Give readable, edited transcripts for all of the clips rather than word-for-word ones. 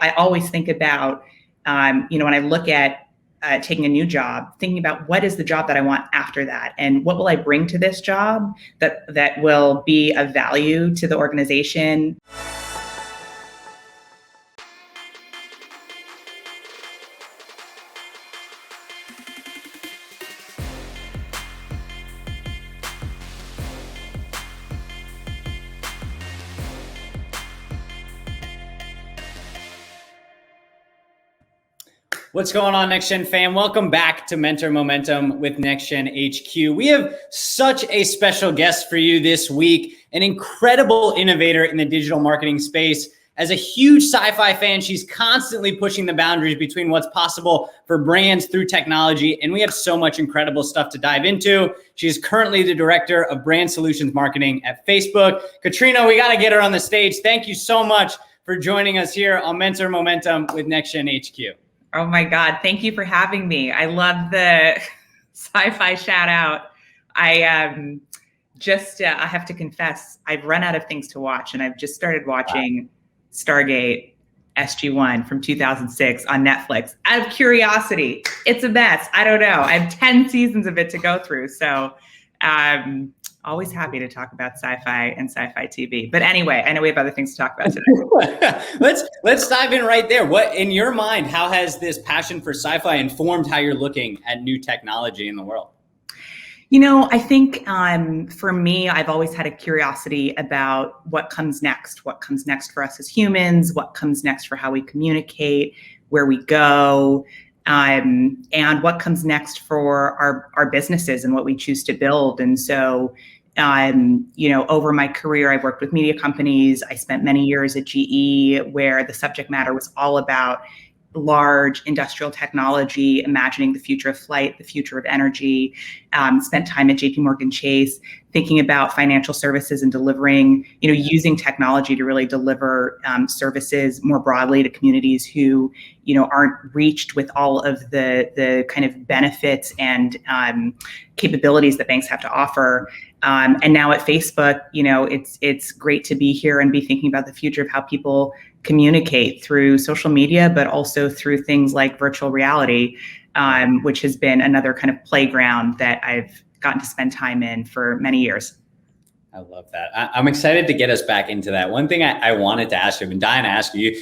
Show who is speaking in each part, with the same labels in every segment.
Speaker 1: I always think about, when I look at taking a new job, thinking about what is the job that I want after that, and what will I bring to this job that will be of value to the organization.
Speaker 2: What's going on, Next Gen fam? Welcome back to Mentor Momentum with Next Gen HQ. We have such a special guest for you this week, an incredible innovator in the digital marketing space. As a huge sci-fi fan, she's constantly pushing the boundaries between what's possible for brands through technology, and we have so much incredible stuff to dive into. She's currently the Director of Brand Solutions Marketing at Facebook. Katrina, we got to get her on the stage. Thank you so much for joining us here on Mentor Momentum with Next Gen HQ.
Speaker 1: Oh my God, thank you for having me. I love the sci-fi shout out. I have to confess, I've run out of things to watch, and I've just started watching Stargate SG-1 from 2006 on Netflix. Out of curiosity, it's a mess. I don't know. I have 10 seasons of it to go through. So always happy to talk about sci-fi and sci-fi TV. But anyway, I know we have other things to talk about today.
Speaker 2: Let's dive in right there. What, in your mind, how has this passion for sci-fi informed how you're looking at new technology in the world?
Speaker 1: I think for me, I've always had a curiosity about what comes next for us as humans, what comes next for how we communicate, where we go, and what comes next for our businesses and what we choose to build. And so, over my career, I've worked with media companies. I spent many years at GE, where the subject matter was all about large industrial technology, imagining the future of flight, the future of energy. Spent time at JP Chase, thinking about financial services and delivering, using technology to really deliver services more broadly to communities who, aren't reached with all of the kind of benefits and capabilities that banks have to offer. And now at Facebook, it's great to be here and be thinking about the future of how people communicate through social media, but also through things like virtual reality, which has been another kind of playground that I've gotten to spend time in for many years.
Speaker 2: I love that. I'm excited to get us back into that. One thing I wanted to ask you, I've been dying to ask you,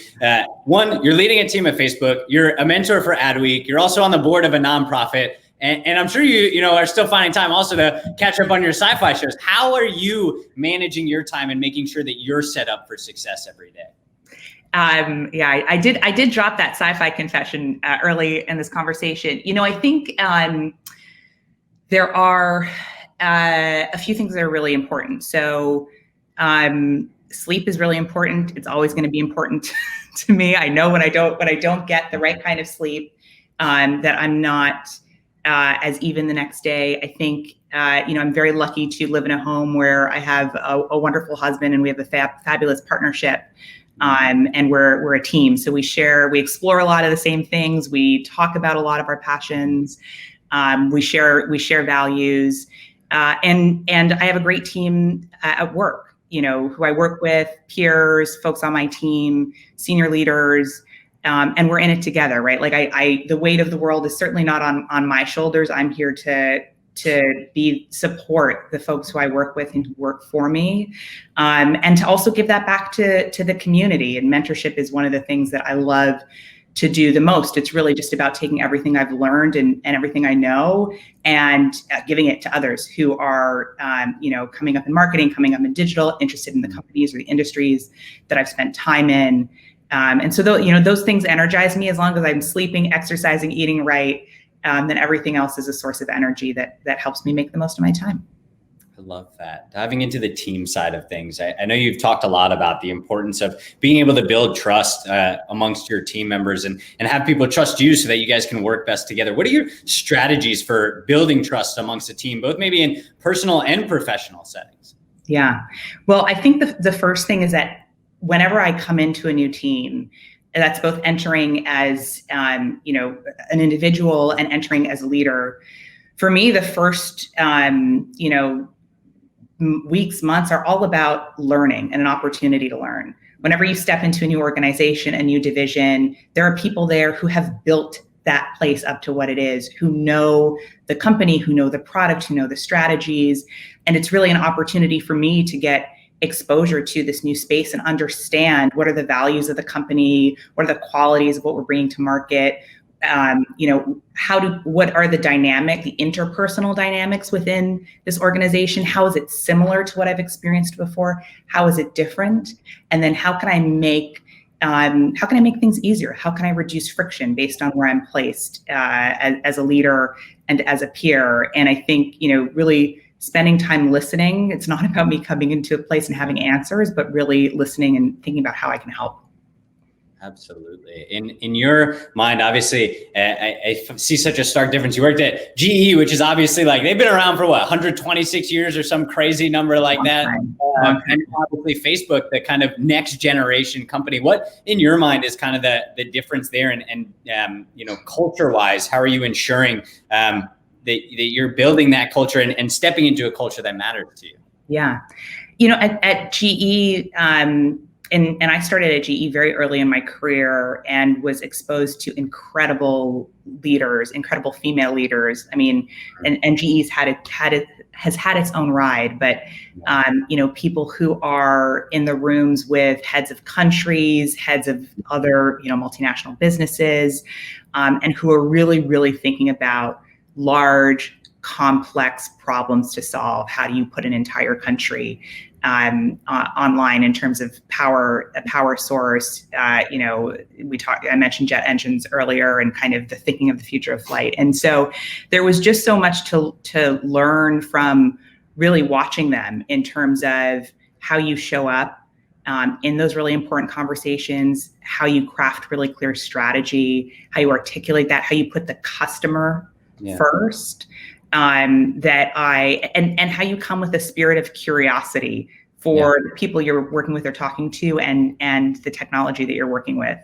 Speaker 2: one, you're leading a team at Facebook, you're a mentor for Adweek, you're also on the board of a nonprofit, and I'm sure you are still finding time also to catch up on your sci-fi shows. How are you managing your time and making sure that you're set up for success every day?
Speaker 1: I did drop that sci-fi confession early in this conversation. I think there are a few things that are really important. So sleep is really important. It's always going to be important to me. I know when I don't get the right kind of sleep, that I'm not as even the next day. I think I'm very lucky to live in a home where I have a wonderful husband, and we have a fabulous partnership. And we're a team. So we explore a lot of the same things. We talk about a lot of our passions. We share values. And I have a great team at work, who I work with, peers, folks on my team, senior leaders, and we're in it together, right? Like the weight of the world is certainly not on my shoulders. I'm here to support the folks who I work with and who work for me, and to also give that back to the community. And mentorship is one of the things that I love to do the most. It's really just about taking everything I've learned and everything I know and giving it to others who are, coming up in marketing, coming up in digital, interested in the companies or the industries that I've spent time in. And so, those things energize me. As long as I'm sleeping, exercising, eating right, then everything else is a source of energy that helps me make the most of my time.
Speaker 2: I love that. Diving into the team side of things, I know you've talked a lot about the importance of being able to build trust amongst your team members and have people trust you so that you guys can work best together. What are your strategies for building trust amongst a team, both maybe in personal and professional settings?
Speaker 1: Yeah. Well, I think the first thing is that whenever I come into a new team, that's both entering as an individual and entering as a leader. For me, the first weeks, months are all about learning and an opportunity to learn. whenever you step into a new organization, a new division, there are people there who have built that place up to what it is, who know the company, who know the product, who know the strategies. And it's really an opportunity for me to get exposure to this new space and understand what are the values of the company, what are the qualities of what we're bringing to market, what are the interpersonal dynamics within this organization? How is it similar to what I've experienced before? How is it different? And then how can I make things easier? How can I reduce friction based on where I'm placed as a leader and as a peer? And I think, really spending time listening. It's not about me coming into a place and having answers, but really listening and thinking about how I can help.
Speaker 2: Absolutely. In your mind, obviously, I see such a stark difference. You worked at GE, which is obviously they've been around for 126 years or some crazy number like that. And obviously Facebook, the kind of next generation company. What in your mind is kind of the difference there? And culture wise, how are you ensuring that you're building that culture and stepping into a culture that matters to you?
Speaker 1: Yeah. At GE, and I started at GE very early in my career and was exposed to incredible leaders, incredible female leaders. I mean, and GE's has had its own ride, but people who are in the rooms with heads of countries, heads of other multinational businesses, and who are really, really thinking about large, complex problems to solve. How do you put an entire country online in terms of a power source? I mentioned jet engines earlier and kind of the thinking of the future of flight. And so there was just so much to learn from really watching them in terms of how you show up in those really important conversations, how you craft really clear strategy, how you articulate that, how you put the customer first. And how you come with a spirit of curiosity for the people you're working with or talking to and the technology that you're working with.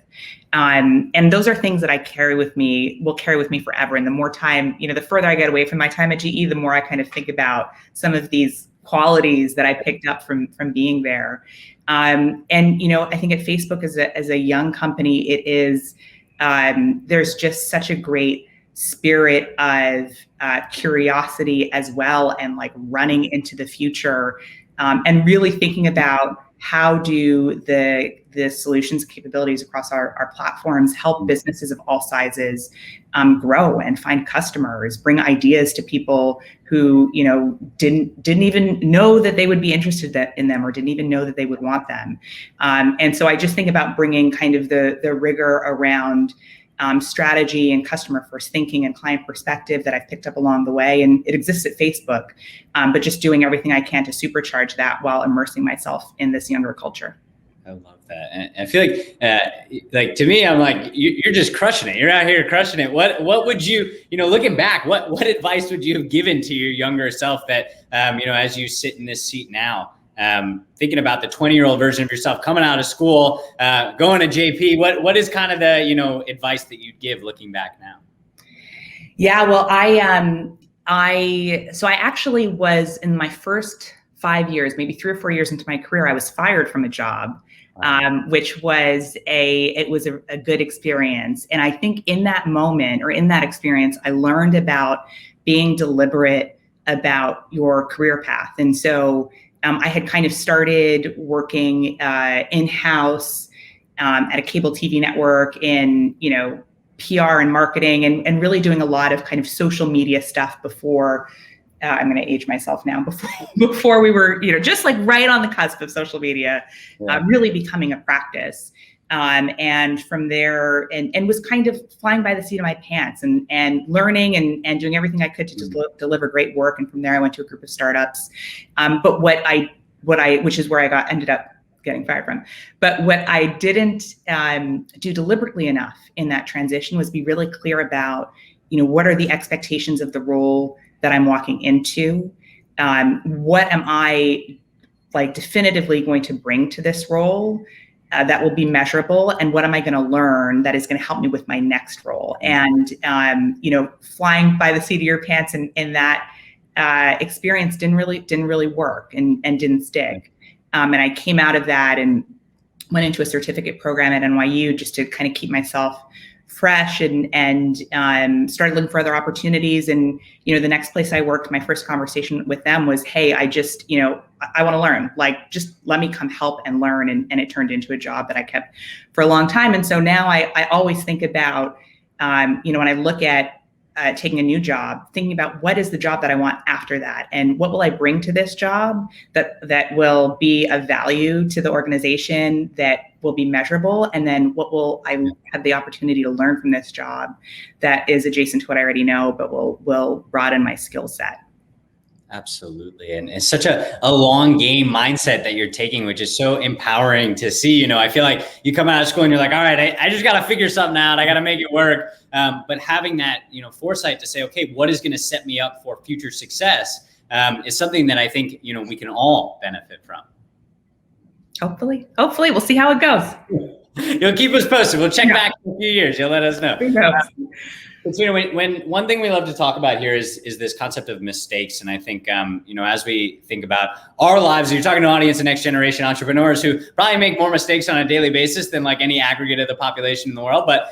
Speaker 1: And those are things that will carry with me forever. And the more time, the further I get away from my time at GE, the more I kind of think about some of these qualities that I picked up from being there. I think at Facebook as a young company, it is, there's just such a great spirit of curiosity as well, and running into the future, and really thinking about how do the solutions and capabilities across our platforms help businesses of all sizes grow and find customers, bring ideas to people who didn't even know that they would be interested in them or didn't even know that they would want them. And so I just think about bringing kind of the rigor around strategy and customer first thinking and client perspective that I've picked up along the way. And it exists at Facebook, but just doing everything I can to supercharge that while immersing myself in this younger culture.
Speaker 2: I love that. And I feel like to me, I'm like, you're just crushing it. You're out here crushing it. What would you, looking back, what advice would you have given to your younger self that, as you sit in this seat now, thinking about the 20-year-old version of yourself coming out of school, going to JP, what is kind of the, advice that you'd give looking back now?
Speaker 1: Yeah, well, I actually was in my first 5 years, maybe 3 or 4 years into my career, I was fired from a job, which was a good experience. And I think in that moment or in that experience, I learned about being deliberate about your career path. And so I had kind of started working in-house at a cable TV network in, PR and marketing and really doing a lot of kind of social media stuff before, I'm going to age myself now, before we were, just right on the cusp of social media, really becoming a practice. And from there, and was kind of flying by the seat of my pants and learning and doing everything I could to just deliver great work. And from there, I went to a group of startups. But which is where I ended up getting fired from. But what I didn't do deliberately enough in that transition was be really clear about, what are the expectations of the role that I'm walking into? What am I definitively going to bring to this role? That will be measurable, and what am I going to learn that is going to help me with my next role? And flying by the seat of your pants in that experience didn't really work and didn't stick. And I came out of that and went into a certificate program at NYU just to kind of keep myself fresh, and started looking for other opportunities. And, the next place I worked, my first conversation with them was, hey, I just, I want to learn, like, just let me come help and learn. And it turned into a job that I kept for a long time. And so now I always think about, when I look at taking a new job, thinking about what is the job that I want after that, and what will I bring to this job that will be of value to the organization, that will be measurable, and then what will I have the opportunity to learn from this job that is adjacent to what I already know, but will broaden my skill set.
Speaker 2: Absolutely. And it's such a long game mindset that you're taking, which is so empowering to see. I feel like you come out of school and you're like, all right, I just got to figure something out. I got to make it work. But having that, foresight to say, okay, what is going to set me up for future success is something that I think, we can all benefit from.
Speaker 1: Hopefully we'll see how it goes.
Speaker 2: You'll keep us posted. We'll check back in a few years. You'll let us know. Katrina, when one thing we love to talk about here is this concept of mistakes. And I think, as we think about our lives, you're talking to an audience of next generation entrepreneurs who probably make more mistakes on a daily basis than like any aggregate of the population in the world. But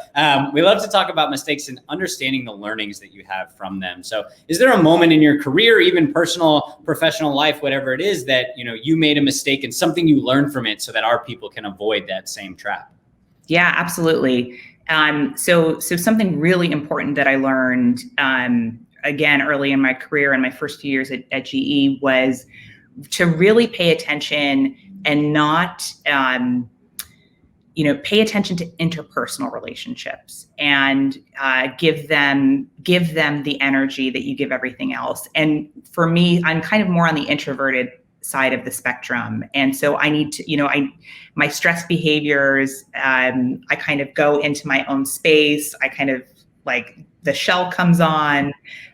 Speaker 2: we love to talk about mistakes and understanding the learnings that you have from them. So is there a moment in your career, even personal, professional life, whatever it is, that, you made a mistake and something you learned from it so that our people can avoid that same trap?
Speaker 1: Yeah, absolutely. So something really important that I learned, again, early in my career and my first few years at GE was to really pay attention and not, pay attention to interpersonal relationships and give them the energy that you give everything else. And for me, I'm kind of more on the introverted side of the spectrum. And so I need to, my stress behaviors, I kind of go into my own space. I kind of like the shell comes on.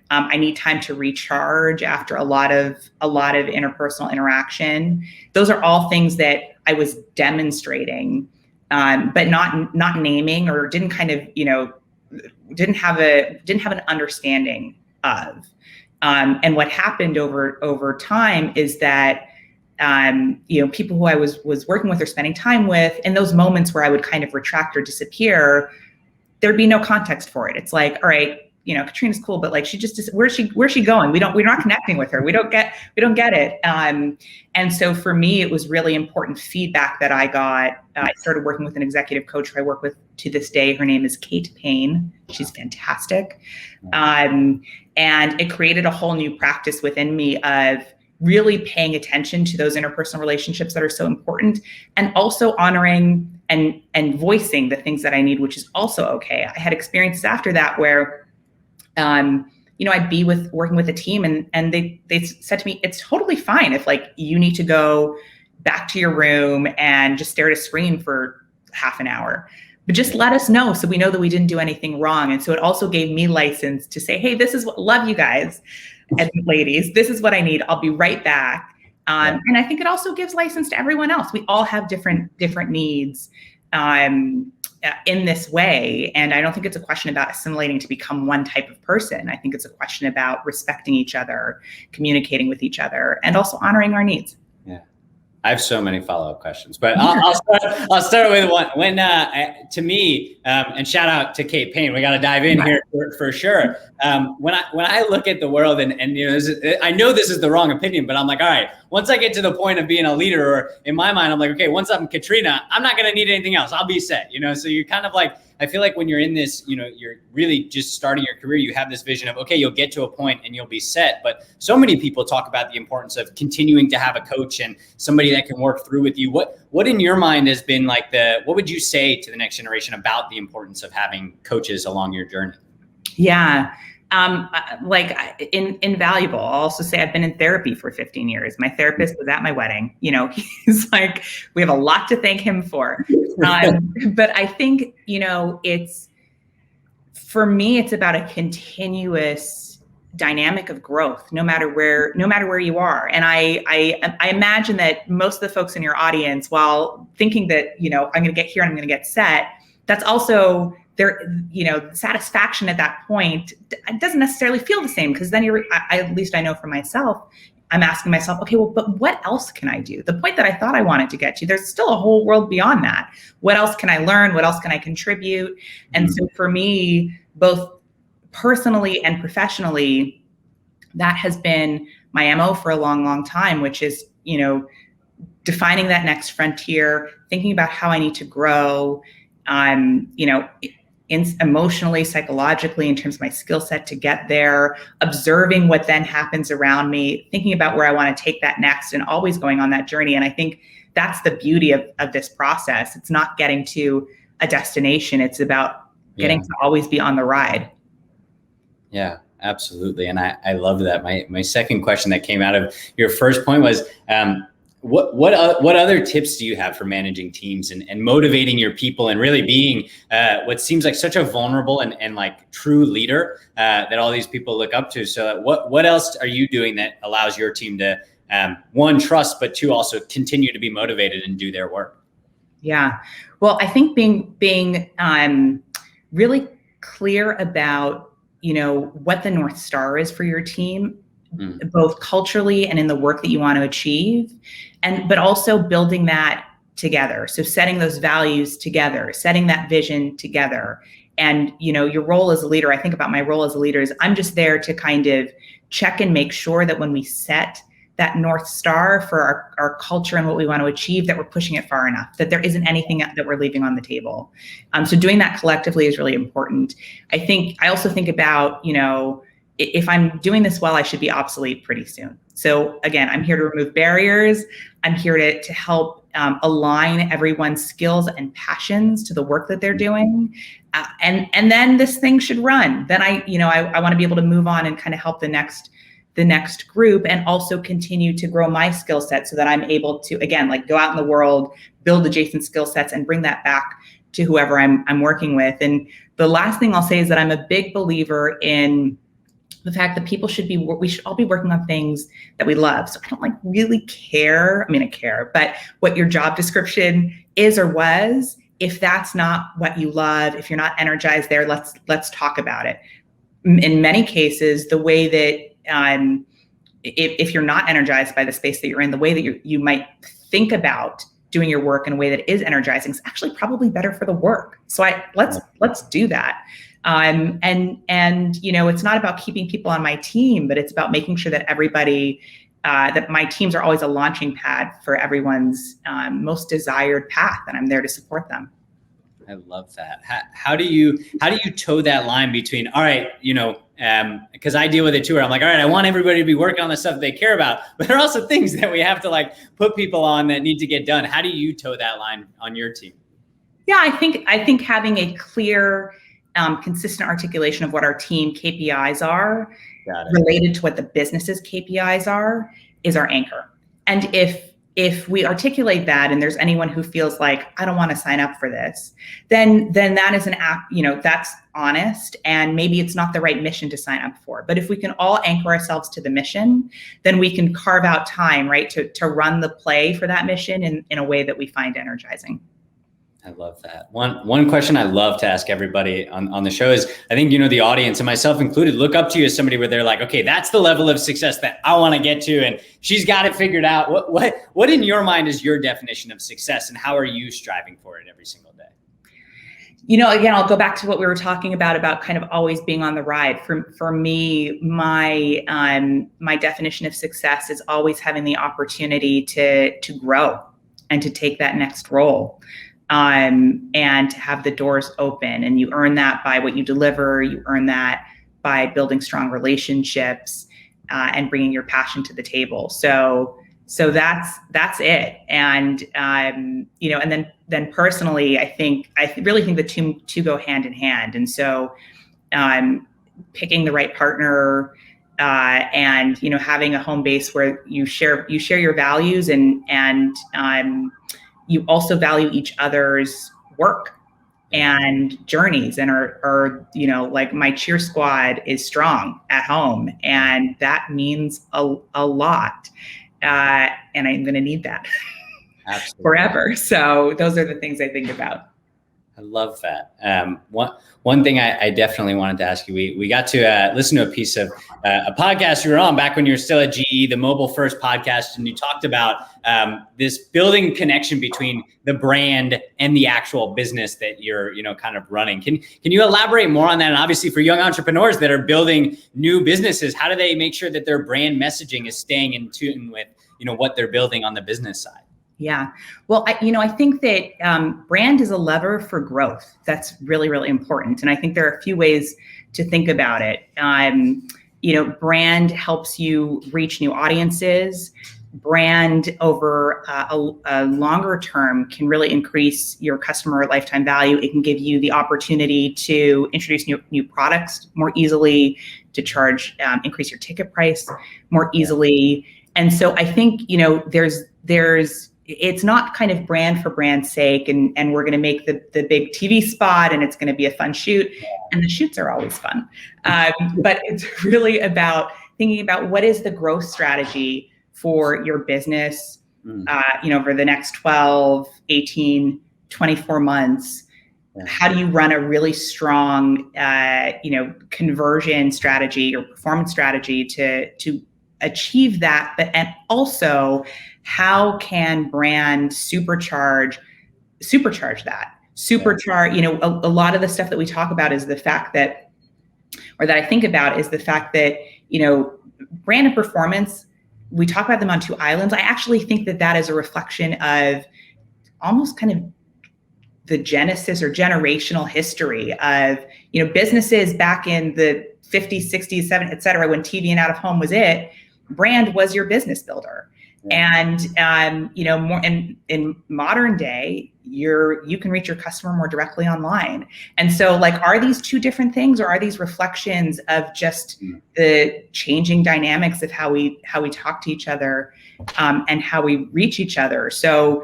Speaker 1: I need time to recharge after a lot of interpersonal interaction. Those are all things that I was demonstrating, but not naming, or didn't kind of, didn't have an understanding of. And what happened over time is that, people who I was working with or spending time with, in those moments where I would kind of retract or disappear, there'd be no context for it. It's like, all right, Katrina's cool, but like, where's she going? We're not connecting with her. We don't get it. And so for me, it was really important feedback that I got. I started working with an executive coach who I work with to this day. Her name is Kate Payne. She's fantastic. And it created a whole new practice within me of really paying attention to those interpersonal relationships that are so important, and also honoring and voicing the things that I need, which is also okay. I had experiences after that where, I'd be working with a team and they said to me, it's totally fine if like you need to go back to your room and just stare at a screen for half an hour. But just let us know so we know that we didn't do anything wrong. And so it also gave me license to say, hey, this is what, love you guys and ladies, this is what I need. I'll be right back. And I think it also gives license to everyone else. We all have different needs in this way. And I don't think it's a question about assimilating to become one type of person. I think it's a question about respecting each other, communicating with each other, and also honoring our needs.
Speaker 2: I have so many follow-up questions, but I'll start with one. When to me, and shout out to Kate Payne, we got to dive in here for sure. When I look at the world, and I know this is the wrong opinion, but I'm like, all right, once I get to the point of being a leader, or in my mind, I'm like, okay, once I'm Katrina, I'm not gonna need anything else. I'll be set, So you're kind of like, I feel like when you're in this, you're really just starting your career, you have this vision of, okay, you'll get to a point and you'll be set. But so many people talk about the importance of continuing to have a coach and somebody that can work through with you. What in your mind has been like what would you say to the next generation about the importance of having coaches along your journey?
Speaker 1: Yeah. Invaluable. I'll also say I've been in therapy for 15 years. My therapist was at my wedding. He's like, we have a lot to thank him for. But I think, for me, it's about a continuous dynamic of growth, no matter where you are. And I imagine that most of the folks in your audience, while thinking that, I'm going to get here and I'm going to get set, that's also their, satisfaction at that point. It doesn't necessarily feel the same, because then at least I know for myself, I'm asking myself, okay, well, but what else can I do? The point that I thought I wanted to get to, there's still a whole world beyond that. What else can I learn? What else can I contribute? And so for me, both personally and professionally, that has been my MO for a long, long time, which is, defining that next frontier, thinking about how I need to grow, emotionally, psychologically, in terms of my skill set to get there, observing what then happens around me, thinking about where I want to take that next, and always going on that journey. And I think that's the beauty of this process. It's not getting to a destination. It's about getting to always be on the ride.
Speaker 2: Yeah, absolutely. And I love that. My second question that came out of your first point was, what other tips do you have for managing teams and motivating your people and really being what seems like such a vulnerable and like true leader that all these people look up to? So what else are you doing that allows your team to, one, trust, but two, also continue to be motivated and do their work?
Speaker 1: Yeah. Well, I think being really clear about, what the North Star is for your team, both culturally and in the work that you want to achieve, but also building that together. So setting those values together, setting that vision together. And, your role as a leader, I think about my role as a leader is I'm just there to kind of check and make sure that when we set that North Star for our culture and what we want to achieve, that we're pushing it far enough, that there isn't anything that we're leaving on the table. So doing that collectively is really important. I also think about, if I'm doing this well, I should be obsolete pretty soon. So again, I'm here to remove barriers. I'm here to help align everyone's skills and passions to the work that they're doing. And then this thing should run. Then I want to be able to move on and kind of help the next group, and also continue to grow my skill set so that I'm able to, again, like go out in the world, build adjacent skill sets and bring that back to whoever I'm working with. And the last thing I'll say is that I'm a big believer in the fact that we should all be working on things that we love. So I don't really care. I care, but what your job description is or was, if that's not what you love, if you're not energized there, let's talk about it. In many cases, the way that, if you're not energized by the space that you're in, the way that you might think about doing your work in a way that is energizing is actually probably better for the work. So let's do that. And it's not about keeping people on my team, but it's about making sure that everybody, that my teams are always a launching pad for everyone's most desired path, and I'm there to support them.
Speaker 2: I love that. How do you toe that line between, all right, because I deal with it too, where I'm like, all right, I want everybody to be working on the stuff they care about, but there are also things that we have to put people on that need to get done. How do you toe that line on your team?
Speaker 1: Yeah, I think having a clear, consistent articulation of what our team KPIs are related to what the business's KPIs are is our anchor. And if we articulate that and there's anyone who feels like, I don't want to sign up for this, then that is an app, that's honest, and maybe it's not the right mission to sign up for. But if we can all anchor ourselves to the mission, then we can carve out time, right, to run the play for that mission in a way that we find energizing.
Speaker 2: I love that. One question I love to ask everybody on the show is, I think, the audience and myself included look up to you as somebody where they're like, okay, that's the level of success that I want to get to, and she's got it figured out. What in your mind is your definition of success, and how are you striving for it every single day?
Speaker 1: Again, I'll go back to what we were talking about kind of always being on the ride. For me, my definition of success is always having the opportunity to grow and to take that next role. And to have the doors open, and you earn that by what you deliver. You earn that by building strong relationships and bringing your passion to the table. So that's it. And and then personally, I really think the two go hand in hand. And so picking the right partner and having a home base where you share your values and you also value each other's work and journeys, and are my cheer squad is strong at home, and that means a lot. And I'm going to need that forever. So those are the things I think about.
Speaker 2: I I love that. One thing I definitely wanted to ask you, we got to listen to a piece of a podcast you were on back when you were still at GE, the mobile first podcast, and you talked about this building connection between the brand and the actual business that you're kind of running. Can you elaborate more on that? And obviously for young entrepreneurs that are building new businesses, how do they make sure that their brand messaging is staying in tune with what they're building on the business side?
Speaker 1: Yeah. Well, I think that brand is a lever for growth. That's really, really important. And I think there are a few ways to think about it. Brand helps you reach new audiences. Brand over a longer term can really increase your customer lifetime value. It can give you the opportunity to introduce new products more easily, to charge, increase your ticket price more easily. And so I think, there's it's not kind of brand for brand's sake, and we're going to make the big TV spot and it's going to be a fun shoot, and the shoots are always fun. But it's really about thinking about what is the growth strategy for your business, over the next 12, 18, 24 months. How do you run a really strong, conversion strategy or performance strategy to achieve that? And also, how can brand supercharge that? A lot of the stuff that we talk about is the fact that, or that I think about is the fact that, brand and performance, we talk about them on two islands. I actually think that is a reflection of almost kind of the genesis or generational history of, businesses back in the 50s, 60s, 70s, et cetera, when TV and out of home was it. Brand was your business builder. And, more in modern day, you can reach your customer more directly online. And so are these two different things, or are these reflections of just the changing dynamics of how we talk to each other, and how we reach each other? So,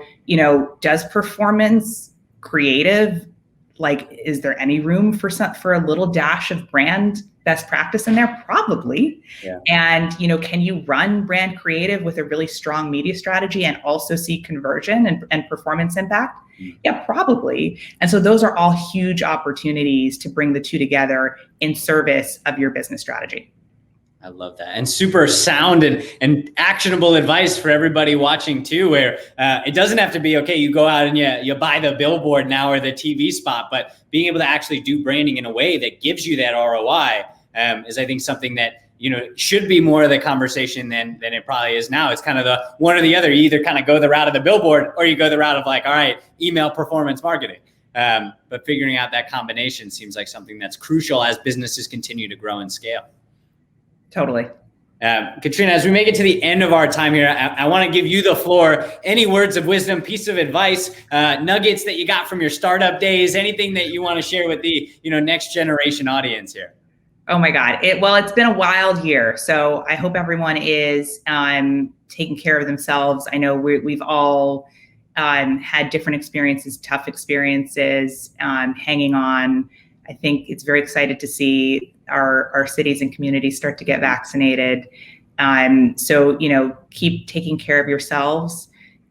Speaker 1: does performance creative, is there any room for a little dash of brand best practice in there? Probably. Yeah. And, can you run brand creative with a really strong media strategy and also see conversion and performance impact? Yeah, probably. And so those are all huge opportunities to bring the two together in service of your business strategy.
Speaker 2: I love that. And super sound and actionable advice for everybody watching too, where it doesn't have to be, okay, you go out and you buy the billboard now or the TV spot, but being able to actually do branding in a way that gives you that ROI is, I think, something that, should be more of the conversation than it probably is now. It's kind of the one or the other. You either kind of go the route of the billboard or you go the route of all right, email performance marketing. But figuring out that combination seems like something that's crucial as businesses continue to grow and scale.
Speaker 1: Totally.
Speaker 2: Katrina, as we make it to the end of our time here, I want to give you the floor. Any words of wisdom, piece of advice, nuggets that you got from your startup days, anything that you want to share with the next generation audience here?
Speaker 1: Oh my God. It's been a wild year. So I hope everyone is taking care of themselves. I know we've all had different experiences, tough experiences, hanging on. I think it's very excited to see our cities and communities start to get vaccinated. So, keep taking care of yourselves.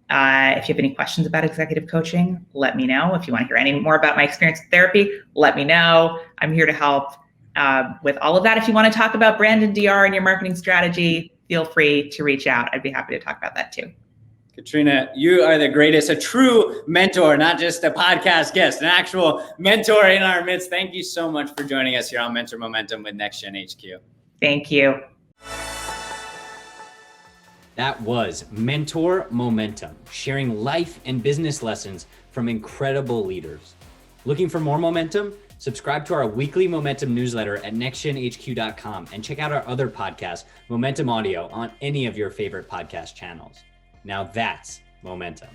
Speaker 1: If you have any questions about executive coaching, let me know. If you want to hear any more about my experience with therapy, let me know. I'm here to help with all of that. If you want to talk about brand and DR and your marketing strategy, feel free to reach out. I'd be happy to talk about that too.
Speaker 2: Katrina, you are the greatest, a true mentor, not just a podcast guest, an actual mentor in our midst. Thank you so much for joining us here on Mentor Momentum with NextGen HQ.
Speaker 1: Thank you.
Speaker 2: That was Mentor Momentum, sharing life and business lessons from incredible leaders. Looking for more momentum? Subscribe to our weekly Momentum newsletter at nextgenhq.com and check out our other podcast, Momentum Audio, on any of your favorite podcast channels. Now that's momentum.